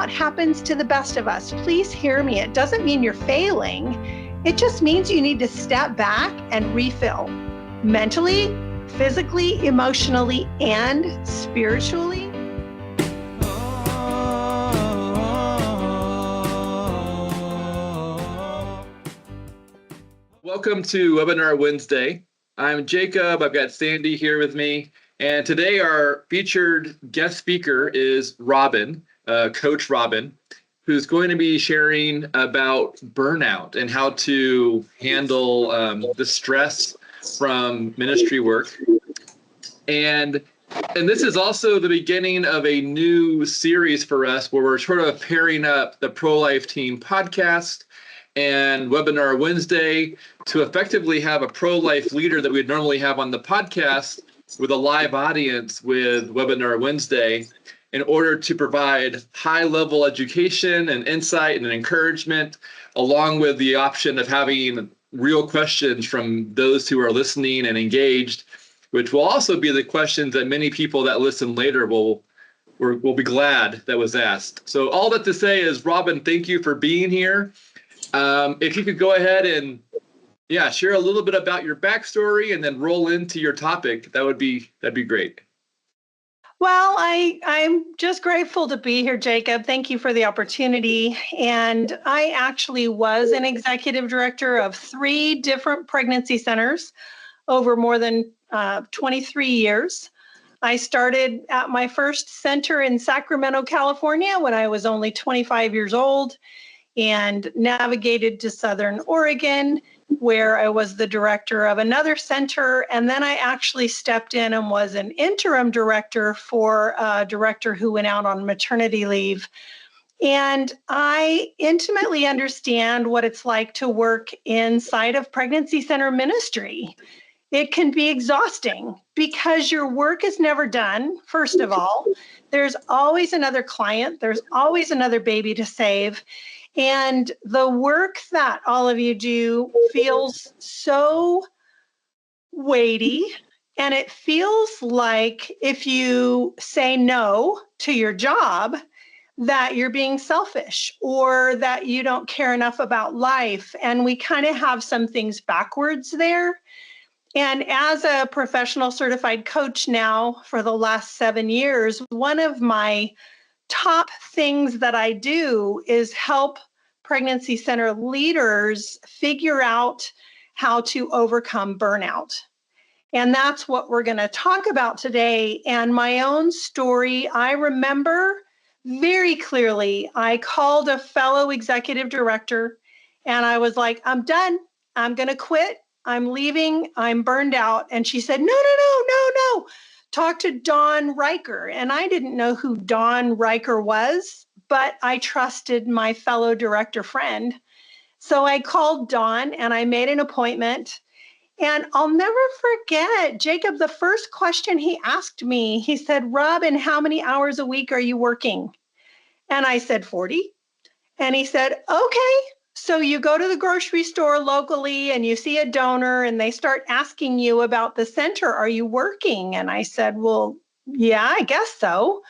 Burnout happens to the best of us. Please hear me. It doesn't mean you're failing. It just means you need to step back and refill mentally, physically, emotionally, and spiritually. Welcome to Webinar Wednesday. I'm Jacob. I've got Sandy here with me. And today our featured guest speaker is Robin, Coach Robin, who's going to be sharing about burnout and how to handle the stress from ministry work. And this is also the beginning of a new series for us where we're sort of pairing up the Pro-Life Team podcast and Webinar Wednesday to effectively have a pro-life leader that we'd normally have on the podcast with a live audience with Webinar Wednesday in order to provide high-level education and insight and encouragement, along with the option of having real questions from those who are listening and engaged, which will also be the questions that many people that listen later will be glad that was asked. So all that to say is, Robin, thank you for being here. If you could go ahead and share a little bit about your backstory and then roll into your topic, that'd be great. Well, I'm just grateful to be here, Jacob. Thank you for the opportunity. And I actually was an executive director of 3 different pregnancy centers over more than 23 years. I started at my first center in Sacramento, California when I was only 25 years old, and navigated to Southern Oregon, where I was the director of another center. And then I actually stepped in and was an interim director for a director who went out on maternity leave. And I intimately understand what it's like to work inside of pregnancy center ministry. It can be exhausting because your work is never done, first of all. There's always another client. There's always another baby to save. And the work that all of you do feels so weighty. And it feels like if you say no to your job, that you're being selfish or that you don't care enough about life. And we kind of have some things backwards there. And as a professional certified coach now for the last 7 years, one of my top things that I do is help pregnancy center leaders figure out how to overcome burnout. And that's what we're going to talk about today. And my own story, I remember very clearly, I called a fellow executive director and I was like, I'm done. I'm going to quit. I'm leaving. I'm burned out. And she said, no. Talk to Don Riker. And I didn't know who Don Riker was, but I trusted my fellow director friend. So I called Don and I made an appointment. And I'll never forget, Jacob, the first question he asked me, he said, Robin, how many hours a week are you working? And I said, 40. And he said, okay. So you go to the grocery store locally and you see a donor and they start asking you about the center. Are you working? And I said, well, yeah, I guess so.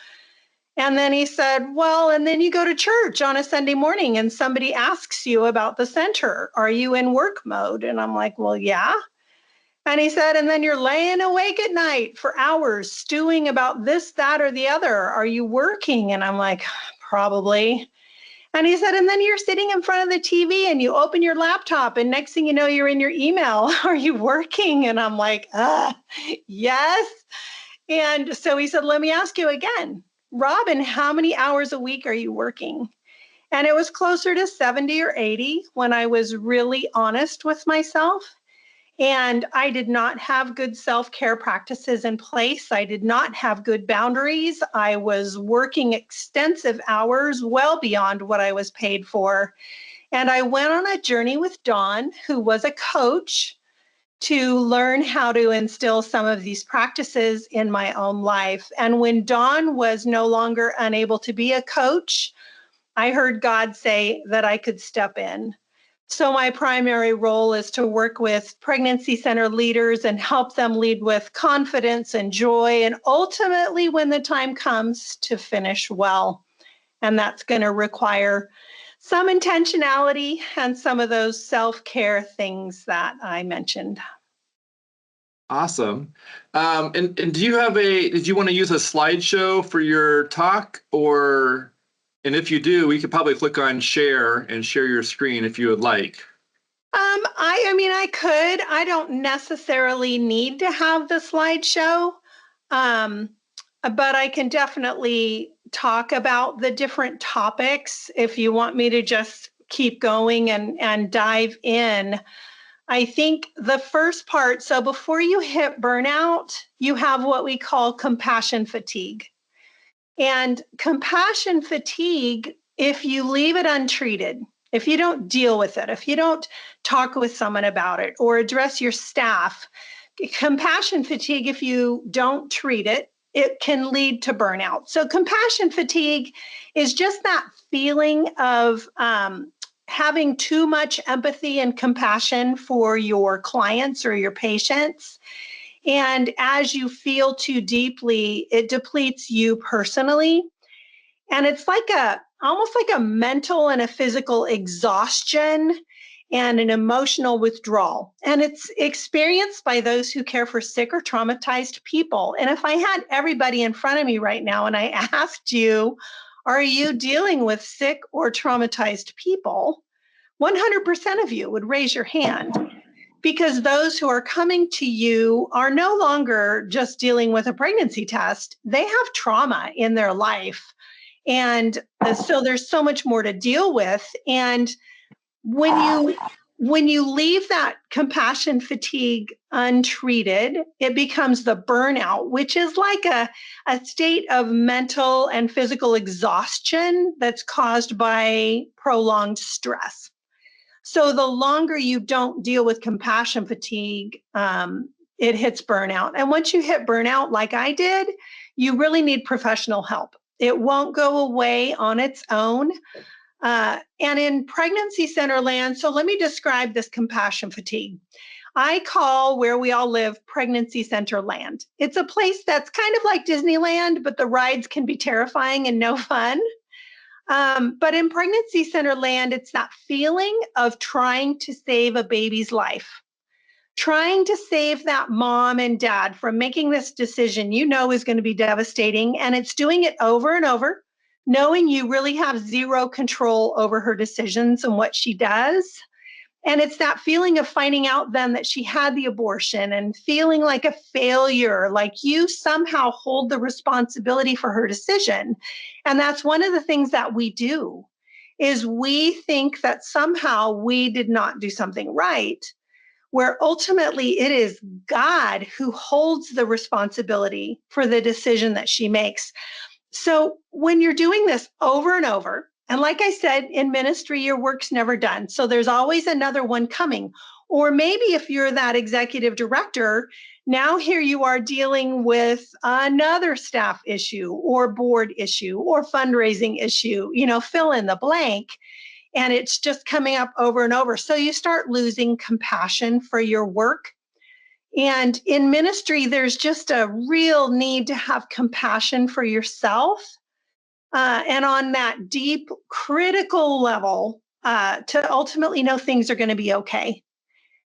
And then he said, well, and then you go to church on a Sunday morning and somebody asks you about the center. Are you in work mode? And I'm like, well, yeah. And he said, and then you're laying awake at night for hours stewing about this, that, or the other. Are you working? And I'm like, probably. And he said, and then you're sitting in front of the TV and you open your laptop and next thing you know, you're in your email. Are you working? And I'm like, yes. And so he said, let me ask you again, Robin, how many hours a week are you working? And it was closer to 70 or 80 when I was really honest with myself. And I did not have good self-care practices in place. I did not have good boundaries. I was working extensive hours, well beyond what I was paid for. And I went on a journey with Dawn, who was a coach, to learn how to instill some of these practices in my own life. And when Dawn was no longer unable to be a coach, I heard God say that I could step in. So my primary role is to work with pregnancy center leaders and help them lead with confidence and joy, and ultimately, when the time comes, to finish well. And that's going to require some intentionality and some of those self-care things that I mentioned. Awesome. And did you want to use a slideshow for your talk, and if you do, we could probably click on share and share your screen if you would like. I mean, I could. I don't necessarily need to have the slideshow, but I can definitely talk about the different topics if you want me to just keep going and dive in. I think the first part, so before you hit burnout, you have what we call compassion fatigue. And compassion fatigue, if you leave it untreated, if you don't deal with it, if you don't talk with someone about it or address your staff, compassion fatigue, if you don't treat it, it can lead to burnout. So compassion fatigue is just that feeling of having too much empathy and compassion for your clients or your patients. And as you feel too deeply, it depletes you personally. And it's almost like a mental and a physical exhaustion and an emotional withdrawal. And it's experienced by those who care for sick or traumatized people. And if I had everybody in front of me right now and I asked you, are you dealing with sick or traumatized people? 100% of you would raise your hand, because those who are coming to you are no longer just dealing with a pregnancy test. They have trauma in their life. And so there's so much more to deal with. And when you leave that compassion fatigue untreated, it becomes the burnout, which is like a state of mental and physical exhaustion that's caused by prolonged stress. So the longer you don't deal with compassion fatigue, it hits burnout. And once you hit burnout, like I did, you really need professional help. It won't go away on its own. And in pregnancy center land, so let me describe this compassion fatigue. I call where we all live pregnancy center land. It's a place that's kind of like Disneyland, but the rides can be terrifying and no fun. But in pregnancy center land, it's that feeling of trying to save a baby's life, trying to save that mom and dad from making this decision you know is going to be devastating. And it's doing it over and over, knowing you really have zero control over her decisions and what she does. And it's that feeling of finding out then that she had the abortion and feeling like a failure, like you somehow hold the responsibility for her decision. And that's one of the things that we do, is we think that somehow we did not do something right, where ultimately it is God who holds the responsibility for the decision that she makes. So when you're doing this over and over, and like I said, in ministry, your work's never done. So there's always another one coming. Or maybe if you're that executive director, now here you are dealing with another staff issue or board issue or fundraising issue, fill in the blank. And it's just coming up over and over. So you start losing compassion for your work. And in ministry, there's just a real need to have compassion for yourself. And on that deep, critical level, to ultimately know things are going to be okay,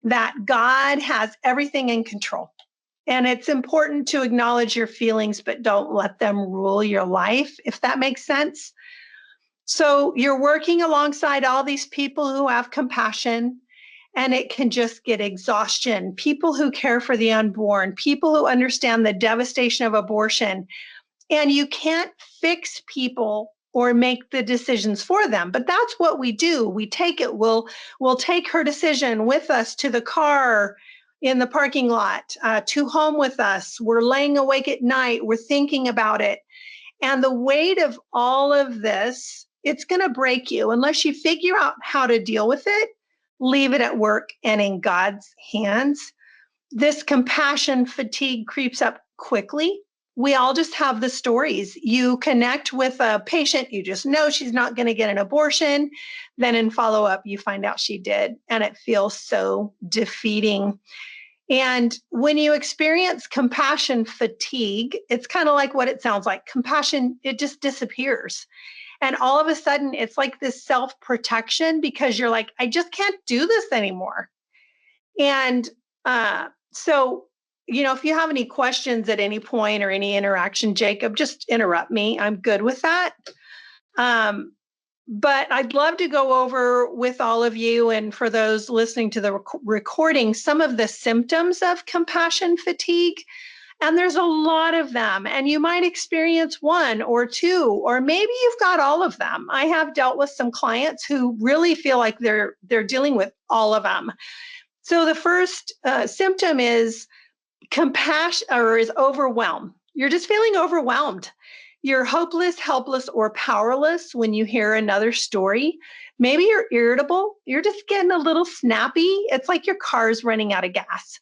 that God has everything in control. And it's important to acknowledge your feelings, but don't let them rule your life, if that makes sense. So you're working alongside all these people who have compassion, and it can just get exhaustion. People who care for the unborn, people who understand the devastation of abortion. And you can't fix people or make the decisions for them, but that's what we do. We take it. We'll take her decision with us to the car, in the parking lot, to home with us. We're laying awake at night. We're thinking about it. And the weight of all of this, it's going to break you unless you figure out how to deal with it, leave it at work and in God's hands. This compassion fatigue creeps up quickly. We all just have the stories. You connect with a patient, you just know she's not going to get an abortion. Then in follow-up, you find out she did, and it feels so defeating. And when you experience compassion fatigue, it's kind of like what it sounds like. Compassion, it just disappears. And all of a sudden, it's like this self-protection because you're like, I just can't do this anymore. And so, if you have any questions at any point or any interaction, Jacob, just interrupt me. I'm good with that. But I'd love to go over with all of you and for those listening to the recording, some of the symptoms of compassion fatigue. And there's a lot of them, and you might experience one or two, or maybe you've got all of them. I have dealt with some clients who really feel like they're dealing with all of them. So the first symptom is compassion, or is overwhelm. You're just feeling overwhelmed. You're hopeless, helpless, or powerless when you hear another story. Maybe you're irritable. You're just getting a little snappy. It's like your car's running out of gas.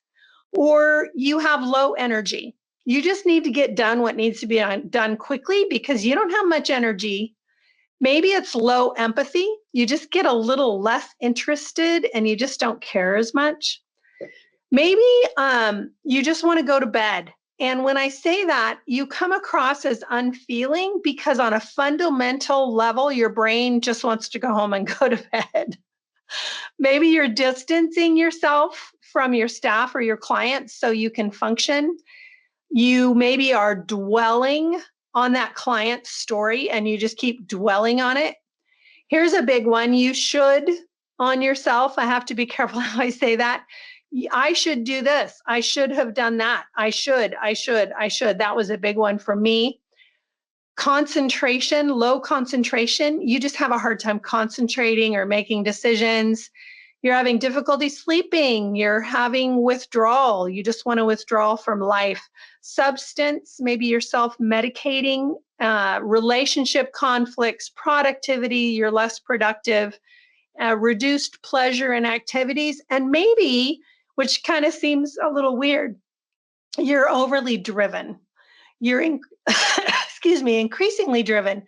Or you have low energy. You just need to get done what needs to be done quickly because you don't have much energy. Maybe it's low empathy. You just get a little less interested and you just don't care as much. Maybe you just want to go to bed. And when I say that, you come across as unfeeling because on a fundamental level, your brain just wants to go home and go to bed. Maybe you're distancing yourself from your staff or your clients so you can function. You maybe are dwelling on that client's story and you just keep dwelling on it. Here's a big one. You should on yourself. I have to be careful how I say that. I should do this. I should have done that. I should. That was a big one for me. Concentration, low concentration. You just have a hard time concentrating or making decisions. You're having difficulty sleeping. You're having withdrawal. You just want to withdraw from life. Substance, maybe you're self-medicating. Relationship conflicts, productivity, you're less productive. Reduced pleasure in activities. And maybe, which kind of seems a little weird, you're overly driven. You're, increasingly driven.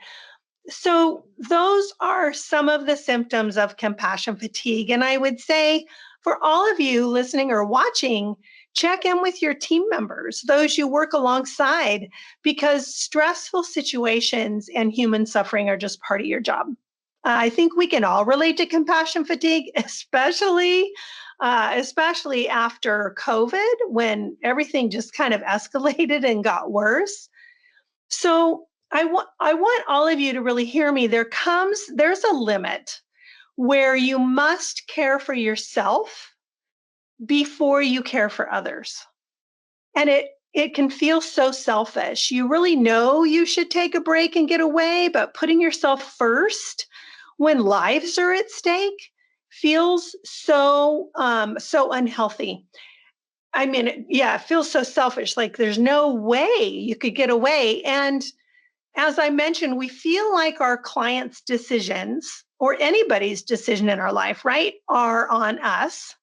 So those are some of the symptoms of compassion fatigue. And I would say for all of you listening or watching, check in with your team members, those you work alongside, because stressful situations and human suffering are just part of your job. I think we can all relate to compassion fatigue, especially after COVID, when everything just kind of escalated and got worse. So I want all of you to really hear me. There's a limit where you must care for yourself before you care for others. And it can feel so selfish. You really know you should take a break and get away, but putting yourself first when lives are at stake feels so unhealthy. I mean, it feels so selfish. Like there's no way you could get away. And as I mentioned, we feel like our clients' decisions or anybody's decision in our life, right, are on us.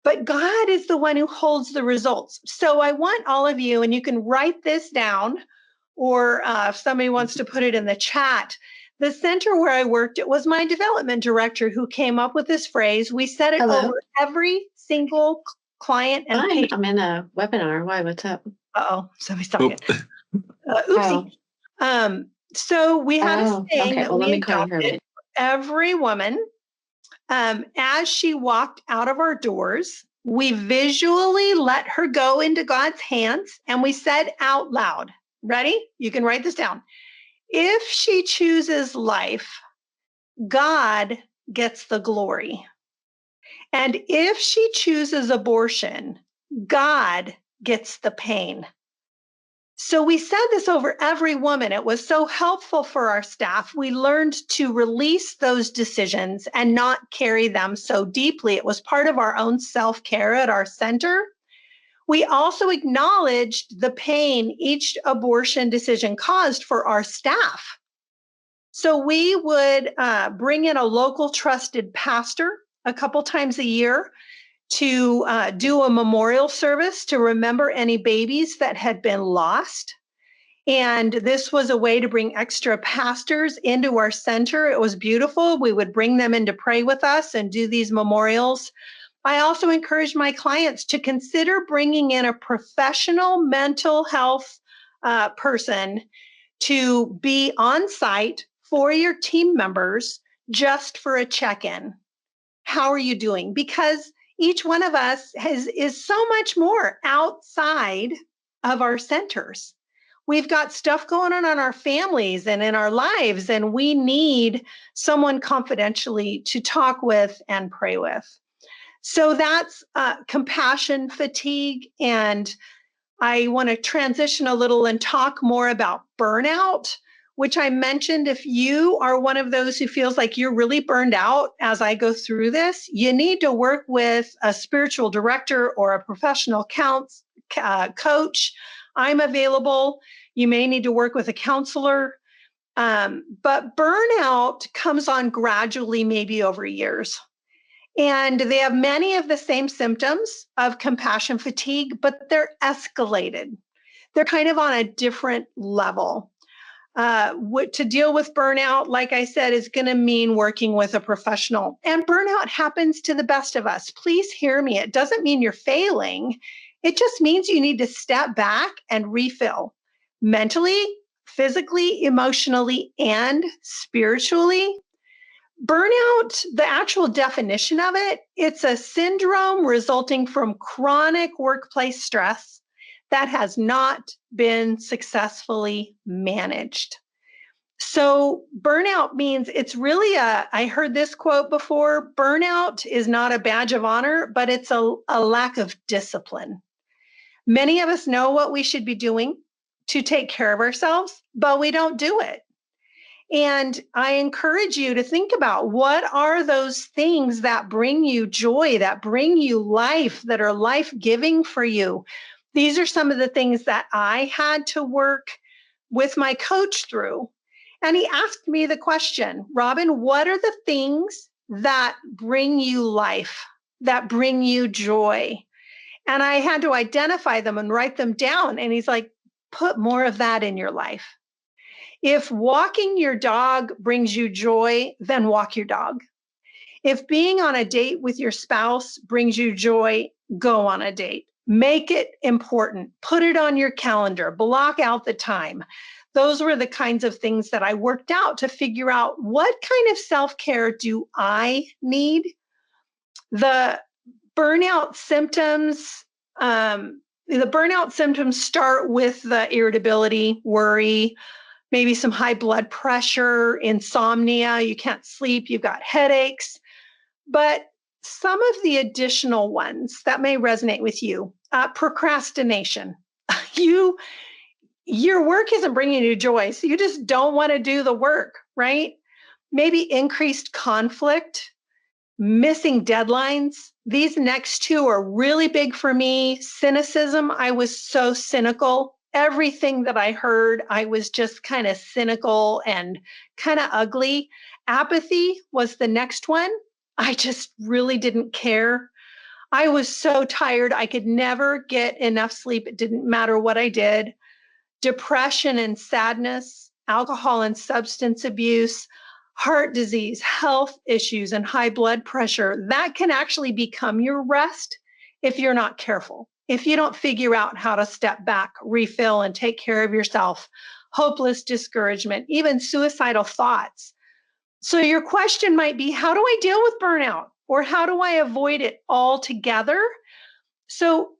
But God is the one who holds the results. So I want all of you, and you can write this down, or if somebody wants to put it in the chat. The center where I worked, it was my development director who came up with this phrase. We said it Hello. over every single client and Fine. patient. I'm in a webinar. Why? What's up? Uh-oh, somebody's talking. Oopsie. So we had a saying that we adopted for every woman. As she walked out of our doors, we visually let her go into God's hands, and we said out loud, ready? You can write this down. If she chooses life, God gets the glory. And if she chooses abortion, God gets the pain. So we said this over every woman. It was so helpful for our staff. We learned to release those decisions and not carry them so deeply. It was part of our own self-care at our center. We also acknowledged the pain each abortion decision caused for our staff. So we would bring in a local trusted pastor a couple times a year to do a memorial service to remember any babies that had been lost. And this was a way to bring extra pastors into our center. It was beautiful. We would bring them in to pray with us and do these memorials. I also encourage my clients to consider bringing in a professional mental health person to be on site for your team members just for a check-in. How are you doing? Because each one of us is so much more outside of our centers. We've got stuff going on in our families and in our lives, and we need someone confidentially to talk with and pray with. So that's compassion fatigue. And I want to transition a little and talk more about burnout, which I mentioned. If you are one of those who feels like you're really burned out as I go through this, you need to work with a spiritual director or a professional coach. I'm available. You may need to work with a counselor. But burnout comes on gradually, maybe over years. And they have many of the same symptoms of compassion fatigue, but they're escalated. They're kind of on a different level. To deal with burnout, like I said, is going to mean working with a professional. And burnout happens to the best of us. Please hear me. It doesn't mean you're failing. It just means you need to step back and refill mentally, physically, emotionally, and spiritually. Burnout, the actual definition of it, it's a syndrome resulting from chronic workplace stress that has not been successfully managed. So burnout means it's really I heard this quote before, burnout is not a badge of honor, but it's a lack of discipline. Many of us know what we should be doing to take care of ourselves, but we don't do it. And I encourage you to think about what are those things that bring you joy, that bring you life, that are life-giving for you. These are some of the things that I had to work with my coach through. And he asked me the question, Robin, what are the things that bring you life, that bring you joy? And I had to identify them and write them down. And he's like, put more of that in your life. If walking your dog brings you joy, then walk your dog. If being on a date with your spouse brings you joy, go on a date. Make it important. Put it on your calendar. Block out the time. Those were the kinds of things that I worked out to figure out what kind of self-care do I need. The burnout symptoms, start with the irritability, worry, maybe some high blood pressure, insomnia, you can't sleep, you've got headaches. But some of the additional ones that may resonate with you, procrastination. Your work isn't bringing you joy, so you just don't want to do the work, right? Maybe increased conflict, missing deadlines. These next two are really big for me. Cynicism, I was so cynical. Everything that I heard, I was just kind of cynical and kind of ugly. Apathy was the next one. I just really didn't care. I was so tired. I could never get enough sleep. It didn't matter what I did. Depression and sadness, alcohol and substance abuse, heart disease, health issues, and high blood pressure, that can actually become your rest if you're not careful. If you don't figure out how to step back, refill, and take care of yourself, hopeless discouragement, even suicidal thoughts. So your question might be, how do I deal with burnout? Or how do I avoid it altogether? So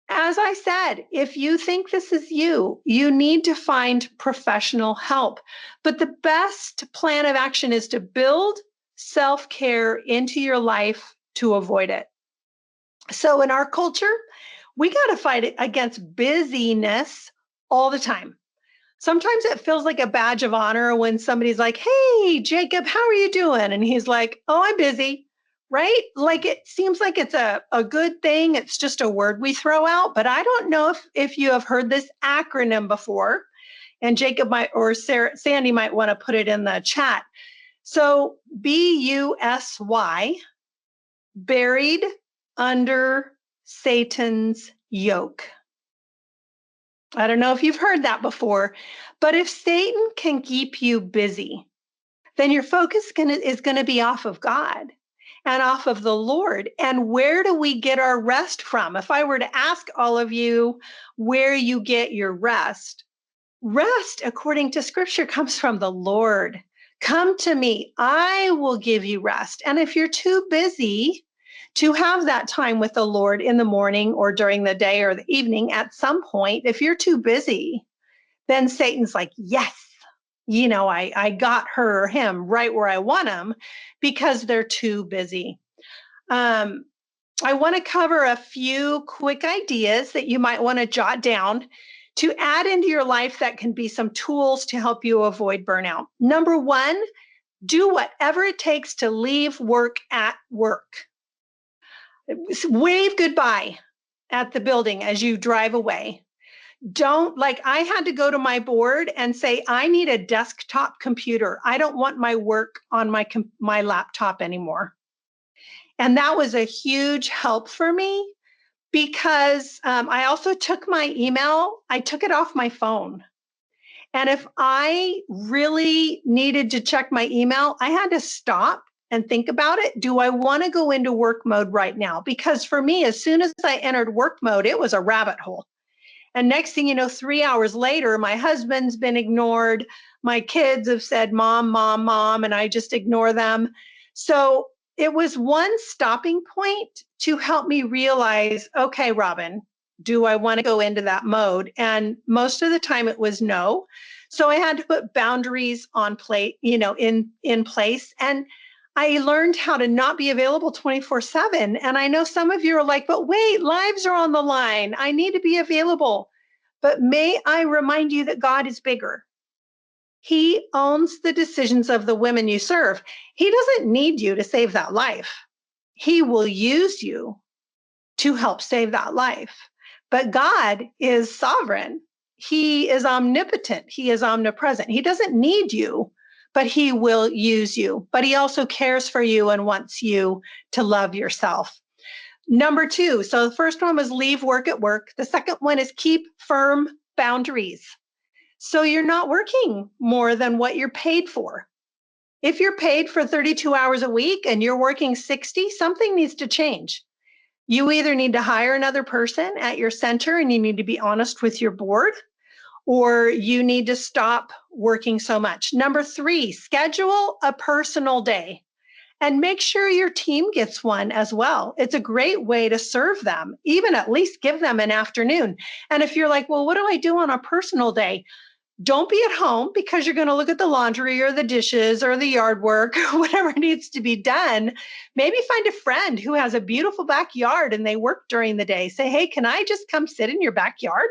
as I said, if you think this is you, you need to find professional help. But the best plan of action is to build self-care into your life to avoid it. So in our culture, we got to fight against busyness all the time. Sometimes it feels like a badge of honor when somebody's like, hey, Jacob, how are you doing? And he's like, oh, I'm busy, right? Like it seems like it's a good thing. It's just a word we throw out. But I don't know if you have heard this acronym before. And Jacob might, or Sandy might want to put it in the chat. So BUSY, buried under Satan's yoke. I don't know if you've heard that before, but if Satan can keep you busy, then your focus is going to be off of God and off of the Lord. And where do we get our rest from? If I were to ask all of you where you get your rest, rest, according to Scripture, comes from the Lord, Come to me. I will give you rest. And if you're too busy to have that time with the Lord in the morning or during the day or the evening, at some point, if you're too busy, then Satan's like, yes, I got her or him right where I want them because they're too busy. I want to cover a few quick ideas that you might want to jot down to add into your life that can be some tools to help you avoid burnout. Number one, do whatever it takes to leave work at work. Wave goodbye at the building as you drive away. I had to go to my board and say, I need a desktop computer. I don't want my work on my laptop anymore. And that was a huge help for me because I also took my email, I took it off my phone. And if I really needed to check my email, I had to stop and think about it. Do I want to go into work mode right now? Because for me, as soon as I entered work mode, it was a rabbit hole. And next thing you know, 3 hours later, my husband's been ignored. My kids have said, Mom, Mom, Mom, and I just ignore them. So it was one stopping point to help me realize, okay, Robin, do I want to go into that mode? And most of the time it was no. So I had to put boundaries in place. And I learned how to not be available 24/7. And I know some of you are like, but wait, lives are on the line. I need to be available. But may I remind you that God is bigger. He owns the decisions of the women you serve. He doesn't need you to save that life. He will use you to help save that life. But God is sovereign. He is omnipotent. He is omnipresent. He doesn't need you, but he will use you. But he also cares for you and wants you to love yourself. Number two, so the first one was leave work at work. The second one is keep firm boundaries. So you're not working more than what you're paid for. If you're paid for 32 hours a week and you're working 60, something needs to change. You either need to hire another person at your center and you need to be honest with your board, or you need to stop working so much. Number three, schedule a personal day and make sure your team gets one as well. It's a great way to serve them, even at least give them an afternoon. And if you're like, well, what do I do on a personal day? Don't be at home because you're going to look at the laundry or the dishes or the yard work or whatever needs to be done. Maybe find a friend who has a beautiful backyard and they work during the day. Say, hey, can I just come sit in your backyard?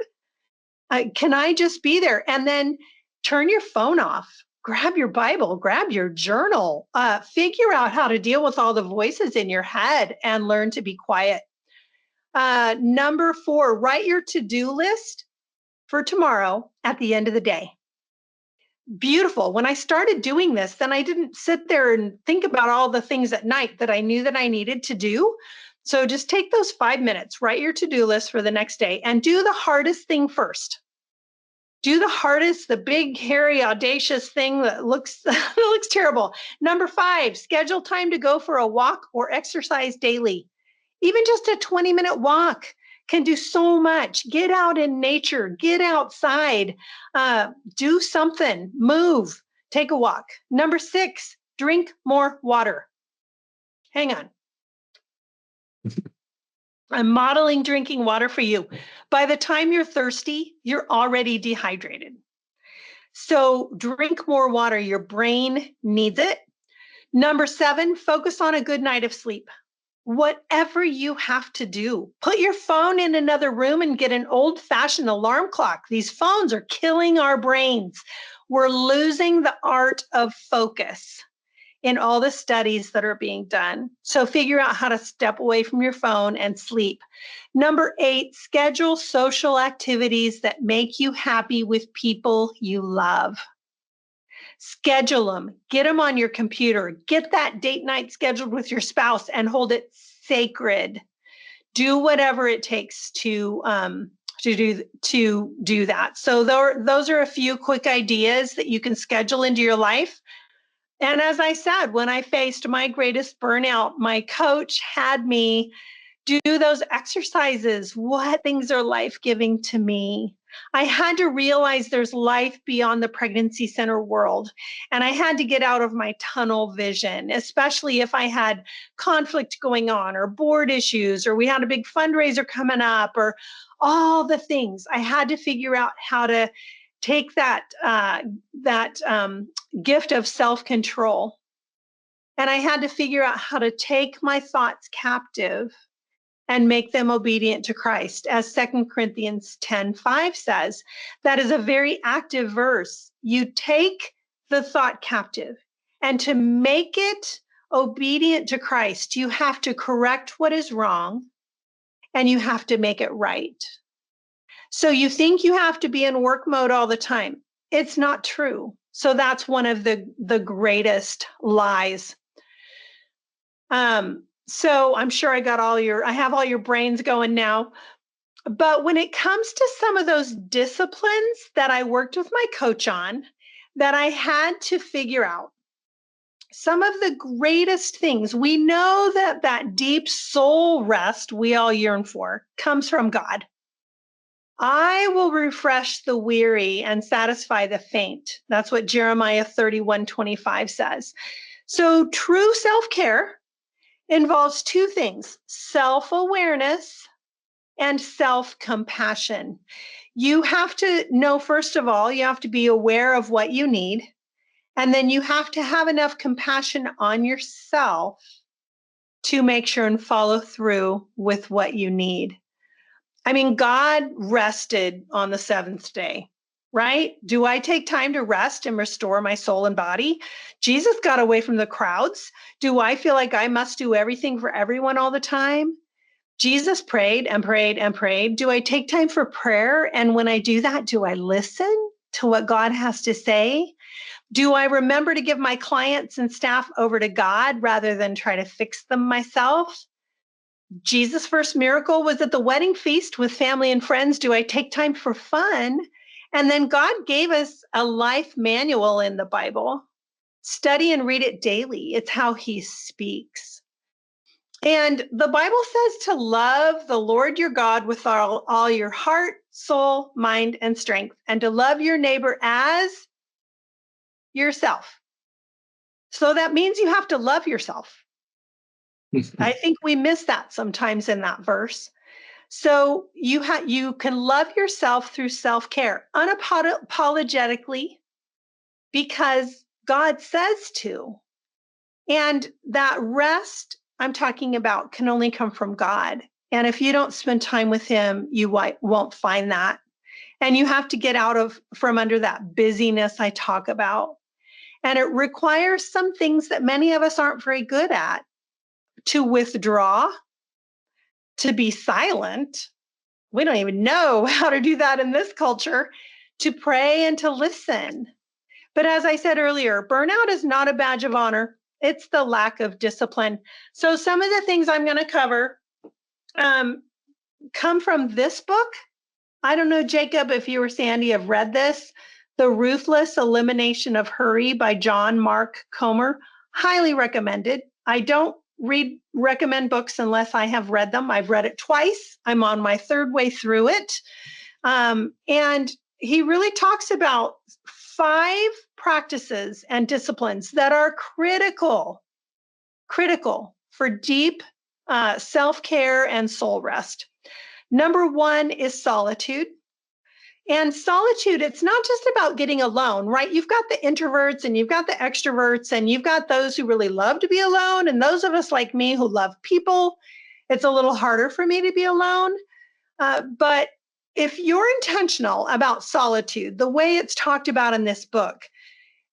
Can I just be there? And then turn your phone off. Grab your Bible, grab your journal, figure out how to deal with all the voices in your head and learn to be quiet. Number four, write your to-do list for tomorrow at the end of the day. Beautiful. When I started doing this, then I didn't sit there and think about all the things at night that I knew that I needed to do. So just take those 5 minutes, write your to-do list for the next day and do the hardest thing first. Do the hardest, the big, hairy, audacious thing that looks terrible. Number five, schedule time to go for a walk or exercise daily. Even just a 20-minute walk can do so much. Get out in nature, get outside, do something, move, take a walk. Number six, drink more water. Hang on. I'm modeling drinking water for you. By the time you're thirsty, you're already dehydrated. So drink more water. Your brain needs it. Number seven, focus on a good night of sleep. Whatever you have to do, put your phone in another room and get an old-fashioned alarm clock. These phones are killing our brains. We're losing the art of focus in all the studies that are being done. So figure out how to step away from your phone and sleep. Number eight, schedule social activities that make you happy with people you love. Schedule them, get them on your computer, get that date night scheduled with your spouse and hold it sacred. Do whatever it takes to do that. So those are a few quick ideas that you can schedule into your life. And as I said, when I faced my greatest burnout, my coach had me do those exercises. What things are life-giving to me? I had to realize there's life beyond the pregnancy center world. And I had to get out of my tunnel vision, especially if I had conflict going on or board issues, or we had a big fundraiser coming up, or all the things. I had to figure out how to take that gift of self-control. And I had to figure out how to take my thoughts captive and make them obedient to Christ. As 2 Corinthians 10:5 says, that is a very active verse. You take the thought captive, and to make it obedient to Christ, you have to correct what is wrong and you have to make it right. So you think you have to be in work mode all the time. It's not true. So that's one of the greatest lies. So I'm sure I have all your brains going now. But when it comes to some of those disciplines that I worked with my coach on, that I had to figure out, some of the greatest things, we know that deep soul rest we all yearn for comes from God. I will refresh the weary and satisfy the faint. That's what Jeremiah 31:25 says. So true self-care involves two things: self-awareness and self-compassion. You have to know, first of all, you have to be aware of what you need. And then you have to have enough compassion on yourself to make sure and follow through with what you need. I mean, God rested on the seventh day, right? Do I take time to rest and restore my soul and body? Jesus got away from the crowds. Do I feel like I must do everything for everyone all the time? Jesus prayed and prayed and prayed. Do I take time for prayer? And when I do that, do I listen to what God has to say? Do I remember to give my clients and staff over to God rather than try to fix them myself? Jesus' first miracle was at the wedding feast with family and friends. Do I take time for fun? And then God gave us a life manual in the Bible. Study and read it daily. It's how he speaks. And the Bible says to love the Lord your God with all your heart, soul, mind, and strength, and to love your neighbor as yourself. So that means you have to love yourself. I think we miss that sometimes in that verse. So you can love yourself through self-care unapologetically because God says to. And that rest I'm talking about can only come from God. And if you don't spend time with him, you won't find that. And you have to get from under that busyness I talk about. And it requires some things that many of us aren't very good at: to withdraw, to be silent. We don't even know how to do that in this culture. To pray and to listen. But as I said earlier, burnout is not a badge of honor. It's the lack of discipline. So some of the things I'm going to cover come from this book. I don't know, Jacob, if you or Sandy have read this, The Ruthless Elimination of Hurry by John Mark Comer. Highly recommended. I don't recommend books unless I have read them. I've read it twice. I'm on my third way through it. And he really talks about 5 practices and disciplines that are critical for deep self-care and soul rest. Number 1 is solitude. And solitude, it's not just about getting alone, right? You've got the introverts and you've got the extroverts and you've got those who really love to be alone. And those of us like me who love people, it's a little harder for me to be alone. But if you're intentional about solitude, the way it's talked about in this book,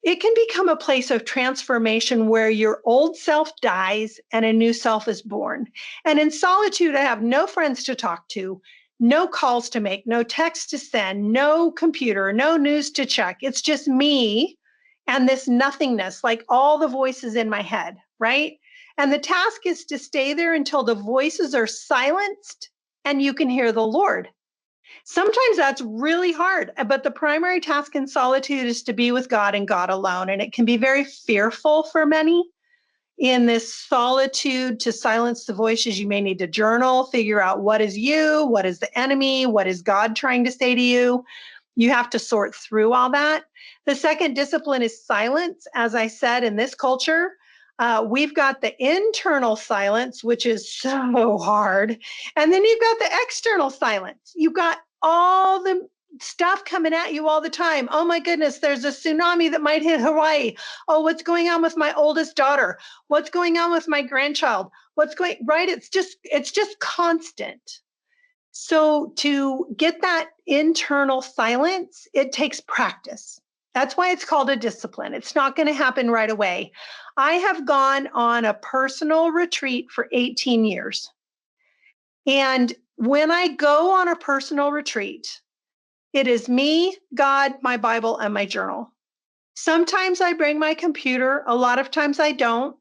it can become a place of transformation where your old self dies and a new self is born. And in solitude, I have no friends to talk to, no calls to make, no text to send, no computer, no news to check. It's just me and this nothingness, like all the voices in my head, right? And the task is to stay there until the voices are silenced and you can hear the Lord. Sometimes that's really hard, but the primary task in solitude is to be with God and God alone. And it can be very fearful for many. in this solitude to silence the voices. You may need to journal, figure out what is you, what is the enemy, what is God trying to say to you. You have to sort through all that. The second discipline is silence. As I said, in this culture, we've got the internal silence, which is so hard. And then you've got the external silence. You've got all the stuff coming at you all the time. Oh my goodness, there's a tsunami that might hit Hawaii. Oh, what's going on with my oldest daughter? What's going on with my grandchild? Right? It's just constant. So to get that internal silence, it takes practice. That's why it's called a discipline. It's not going to happen right away. I have gone on a personal retreat for 18 years. And when I go on a personal retreat, it is me, God, my Bible, and my journal. Sometimes I bring my computer. A lot of times I don't.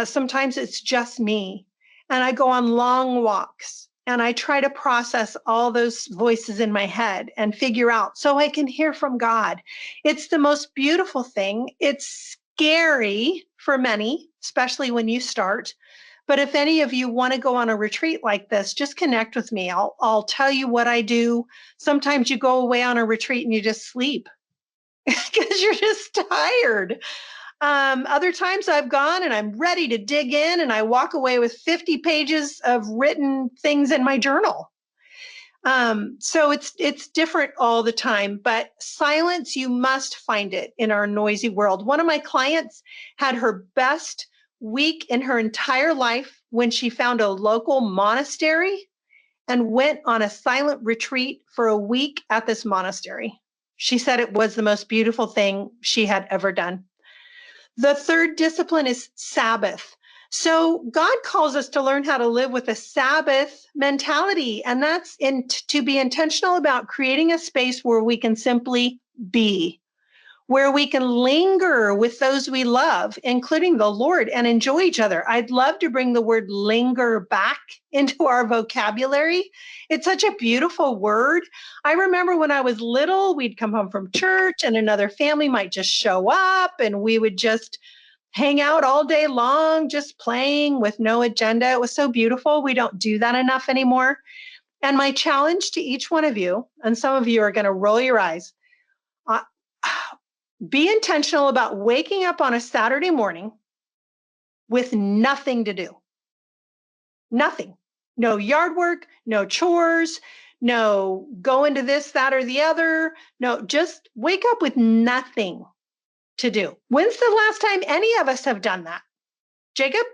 Sometimes it's just me. And I go on long walks and I try to process all those voices in my head and figure out so I can hear from God. It's the most beautiful thing. It's scary for many, especially when you start. But if any of you want to go on a retreat like this, just connect with me. I'll tell you what I do. Sometimes you go away on a retreat and you just sleep because you're just tired. Other times I've gone and I'm ready to dig in and I walk away with 50 pages of written things in my journal. So it's different all the time, but silence, you must find it in our noisy world. One of my clients had her best week in her entire life when she found a local monastery and went on a silent retreat for a week at this monastery. She said it was the most beautiful thing she had ever done. The third discipline is Sabbath. So God calls us to learn how to live with a Sabbath mentality, and that's to be intentional about creating a space where we can simply be, where we can linger with those we love, including the Lord, and enjoy each other. I'd love to bring the word linger back into our vocabulary. It's such a beautiful word. I remember when I was little, we'd come home from church and another family might just show up and we would just hang out all day long, just playing with no agenda. It was so beautiful. We don't do that enough anymore. And my challenge to each one of you, and some of you are going to roll your eyes, be intentional about waking up on a Saturday morning with nothing to do. Nothing. No yard work, no chores, no going to this, that, or the other. No, just wake up with nothing to do. When's the last time any of us have done that? Jacob?